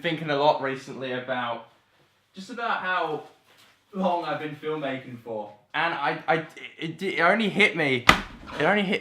Thinking a lot recently about how long I've been filmmaking for, and it only hit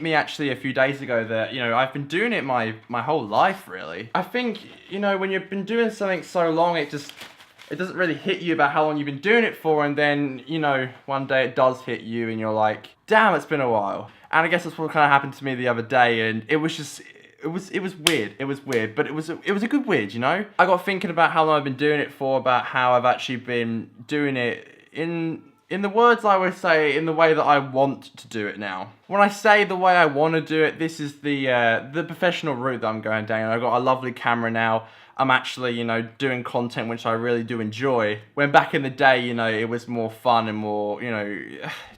me actually a few days ago that, you know, I've been doing it my whole life, really. I think, you know, when you've been doing something so long, it doesn't really hit you about how long you've been doing it for, and then, you know, one day it does hit you and you're like, damn, it's been a while. And I guess that's what kind of happened to me the other day, and it was just, it was weird. It was weird, but it was a good weird, you know? I got thinking about how long I've been doing it for, about how I've actually been doing it in the words I would say, in the way that I want to do it now. When I say the way I want to do it, this is the professional route that I'm going down. I've got a lovely camera now. I'm actually, you know, doing content which I really do enjoy. When back in the day, you know, it was more fun and more, you know,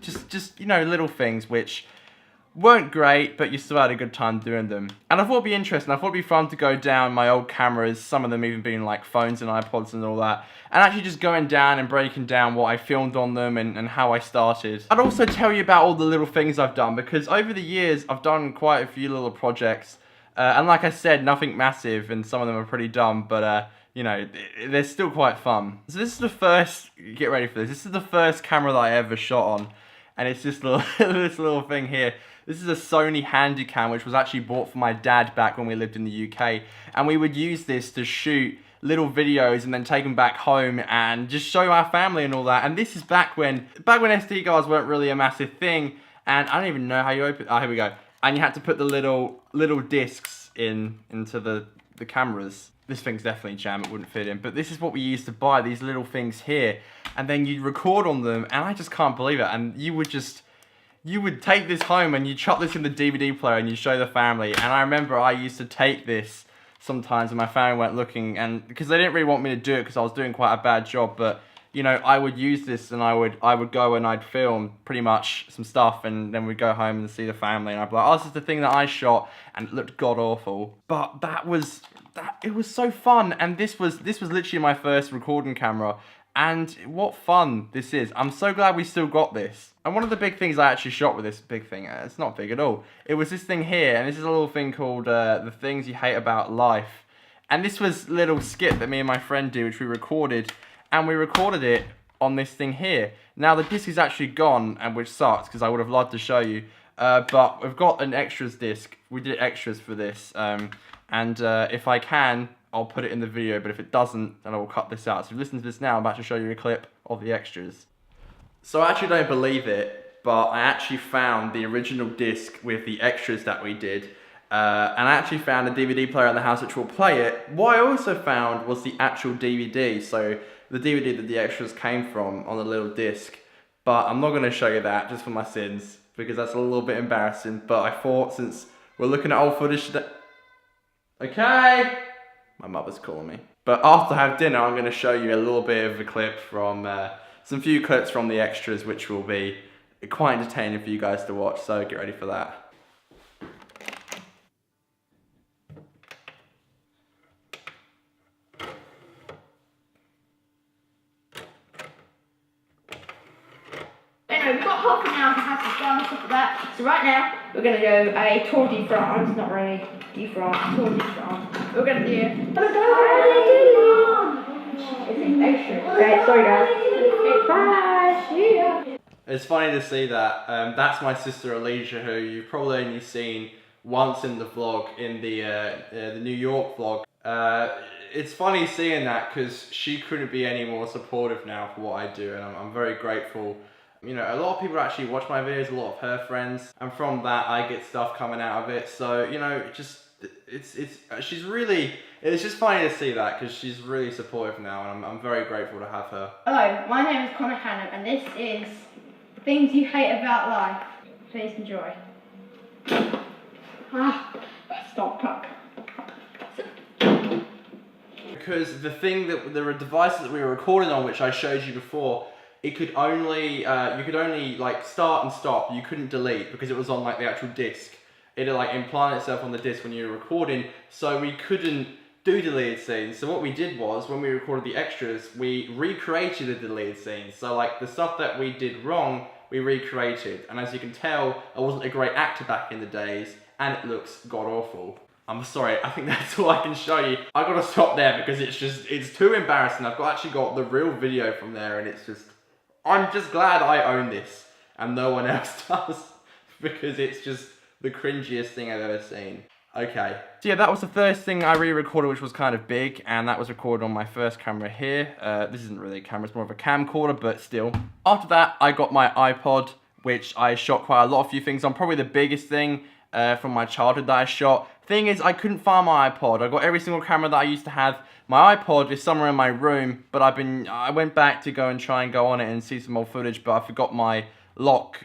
just you know, little things which weren't great, but you still had a good time doing them. And I thought it'd be interesting. I thought it'd be fun to go down my old cameras, some of them even being like phones and iPods and all that, and actually just going down and breaking down what I filmed on them and how I started. I'd also tell you about all the little things I've done, because over the years I've done quite a few little projects, and like I said, nothing massive, and some of them are pretty dumb, but you know, they're still quite fun. So this is the first, get ready for this, this is the first camera that I ever shot on, and it's this little, this little thing here. This is a Sony Handycam, which was actually bought for my dad back when we lived in the UK. And we would use this to shoot little videos and then take them back home and just show our family and all that. And this is back when SD cards weren't really a massive thing. And I don't even know how you open, oh, here we go. And you had to put the little discs into the cameras. This thing's definitely jam, it wouldn't fit in. But this is what we used to buy, these little things here. And then you'd record on them, and I just can't believe it. And you would take this home and you chuck this in the DVD player and you show the family. And I remember I used to take this sometimes when my family weren't looking, and because they didn't really want me to do it because I was doing quite a bad job, but you know, I would use this and I would go and I'd film pretty much some stuff, and then we'd go home and see the family, and I'd be like, oh, this is the thing that I shot, and it looked god awful. But it was so fun, and this was literally my first recording camera. And what fun this is. I'm so glad we still got this. And one of the big things I actually shot with this big thing, it's not big at all. It was this thing here, and this is a little thing called The Things You Hate About Life. And this was a little skit that me and my friend did, which we recorded. And we recorded it on this thing here. Now the disc is actually gone, and which sucks, because I would have loved to show you. But we've got an extras disc. We did extras for this. If I can, I'll put it in the video, but if it doesn't, then I will cut this out. So listen to this now, I'm about to show you a clip of the extras. So I actually don't believe it, but I actually found the original disc with the extras that we did, and I actually found a DVD player in the house which will play it. What I also found was the actual DVD, so the DVD that the extras came from on the little disc, but I'm not going to show you that, just for my sins, because that's a little bit embarrassing, but I thought, since we're looking at old footage today... Okay! My mother's calling me. But after I have dinner, I'm going to show you a little bit of a clip from, some few clips from the extras, which will be quite entertaining for you guys to watch, so get ready for that. Anyway, we've got half an hour to have some fun and stuff like that. So right now, we're going to do a Tour de France, not really de France, Tour de France. We're going to do... It's extra. Okay, sorry guys. Bye. See ya. It's funny to see that. That's my sister Alicia, who you've probably only seen once in the vlog, in the New York vlog. It's funny seeing that, because she couldn't be any more supportive now for what I do, and I'm very grateful You know, a lot of people actually watch my videos, a lot of her friends, and from that I get stuff coming out of it. So, you know, it's just funny to see that, because she's really supportive now, and I'm very grateful to have her. Hello, my name is Conor Hannam, and this is Things You Hate About Life. Please enjoy. Stop talk. Because there were devices that we were recording on, which I showed you before, it could only, you could only like start and stop, you couldn't delete, because it was on like the actual disc. It had like implanted itself on the disc when you were recording, so we couldn't do deleted scenes. So what we did was, when we recorded the extras, we recreated the deleted scenes. So like the stuff that we did wrong, we recreated. And as you can tell, I wasn't a great actor back in the days, and it looks god-awful. I'm sorry, I think that's all I can show you. I gotta stop there because it's too embarrassing. I've actually got the real video from there, and I'm just glad I own this and no one else does, because it's just the cringiest thing I've ever seen. Okay. So yeah, that was the first thing I re-recorded, which was kind of big, and that was recorded on my first camera here. This isn't really a camera, it's more of a camcorder, but still. After that, I got my iPod, which I shot quite a lot of few things on. Probably the biggest thing from my childhood that I shot. Thing is, I couldn't find my iPod. I got every single camera that I used to have. My iPod is somewhere in my room, but I went back to go and try and go on it and see some old footage, but I forgot my lock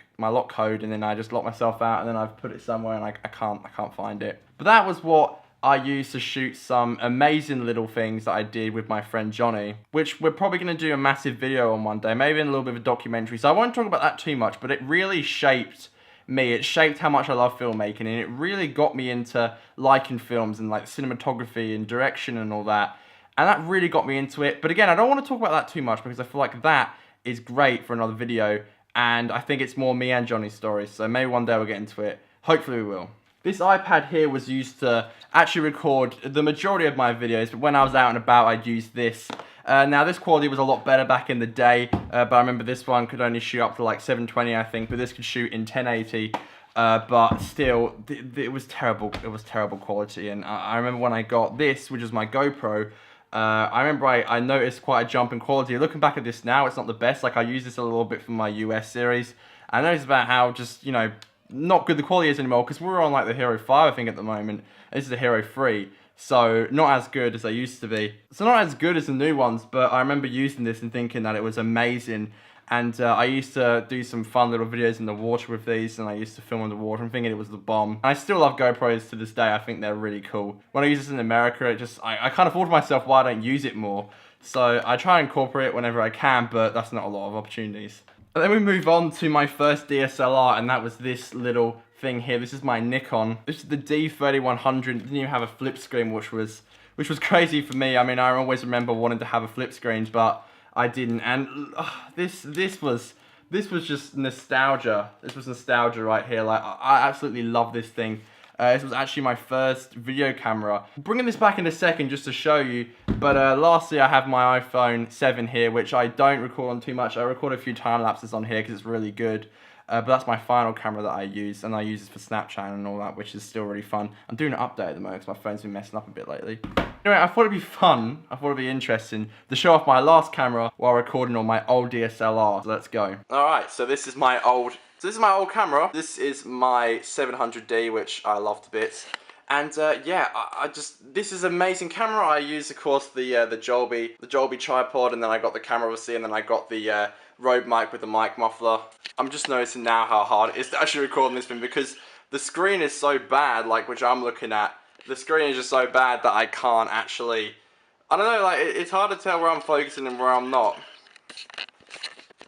code, and then I just locked myself out, and then I've put it somewhere, and I can't find it. But that was what I used to shoot some amazing little things that I did with my friend Johnny, which we're probably going to do a massive video on one day, maybe in a little bit of a documentary. So I won't talk about that too much, but it really shaped me. It shaped how much I love filmmaking, and it really got me into liking films and like cinematography and direction and all that. And that really got me into it. But again, I don't want to talk about that too much, because I feel like that is great for another video, and I think it's more me and Johnny's stories. So maybe one day we'll get into it. Hopefully we will. This iPad here was used to actually record the majority of my videos, but when I was out and about, I'd use this. Now this quality was a lot better back in the day, but I remember this one could only shoot up to like 720, I think, but this could shoot in 1080. But still, it was terrible. It was terrible quality, and I remember when I got this, which is my GoPro. I remember I noticed quite a jump in quality. Looking back at this now, it's not the best. Like, I use this a little bit for my US series. I noticed about how just, you know, not good the quality is anymore, because we're on like the Hero 5, I think, at the moment. This is the Hero 3. So not as good as they used to be. So not as good as the new ones, but I remember using this and thinking that it was amazing. And I used to do some fun little videos in the water with these, and I used to film in the water and thinking it was the bomb. And I still love GoPros to this day. I think they're really cool. When I use this in America, I kind of thought to myself why I don't use it more. So I try and incorporate it whenever I can, but that's not a lot of opportunities. And then we move on to my first DSLR, and that was this little thing here. This is my Nikon. This is the D3100. It didn't even have a flip screen, which was crazy for me. I mean, I always remember wanting to have a flip screen, but I didn't. And this was just nostalgia. This was nostalgia right here. Like, I absolutely love this thing. This was actually my first video camera. Bringing this back in a second just to show you, but lastly I have my iPhone 7 here, which I don't record on too much. I record a few time lapses on here because it's really good. But that's my final camera that I use, and I use it for Snapchat and all that, which is still really fun. I'm doing an update at the moment because my phone's been messing up a bit lately. Anyway, I thought it'd be fun, I thought it'd be interesting to show off my last camera while recording on my old DSLR. So let's go. Alright, so this is my old camera. This is my 700D, which I love to bits. And yeah, this is an amazing camera. I use, of course, the Jolby tripod, and then I got the camera obviously, and then I got the Rode mic with the mic muffler. I'm just noticing now how hard it is to actually record on this thing, because the screen is so bad, like, which I'm looking at. The screen is just so bad that I can't actually, I don't know, like, it's hard to tell where I'm focusing and where I'm not.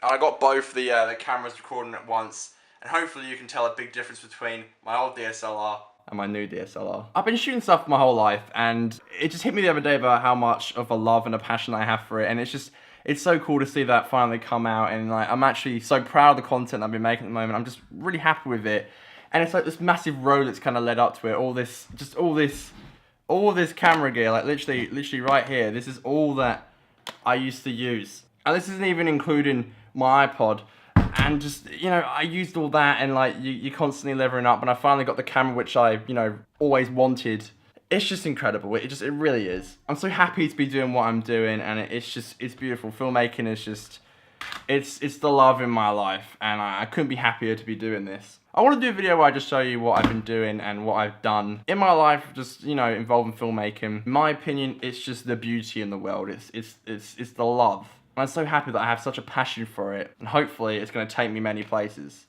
And I got both the cameras recording at once, and hopefully you can tell a big difference between my old DSLR and my new DSLR. I've been shooting stuff my whole life, and it just hit me the other day about how much of a love and a passion I have for it, and it's so cool to see that finally come out, and like, I'm actually so proud of the content I've been making at the moment. I'm just really happy with it, and it's like this massive road that's kind of led up to it. All this camera gear, like literally right here. This is all that I used to use, and this isn't even including my iPod. And just, you know, I used all that, and like, you're constantly leveling up, and I finally got the camera which I, you know, always wanted. It's just incredible. It really is. I'm so happy to be doing what I'm doing, and it's beautiful. Filmmaking is just, It's the love in my life, and I couldn't be happier to be doing this. I want to do a video where I just show you what I've been doing and what I've done in my life, just, you know, involving filmmaking. In my opinion, it's just the beauty in the world. It's the love. And I'm so happy that I have such a passion for it, and hopefully it's going to take me many places.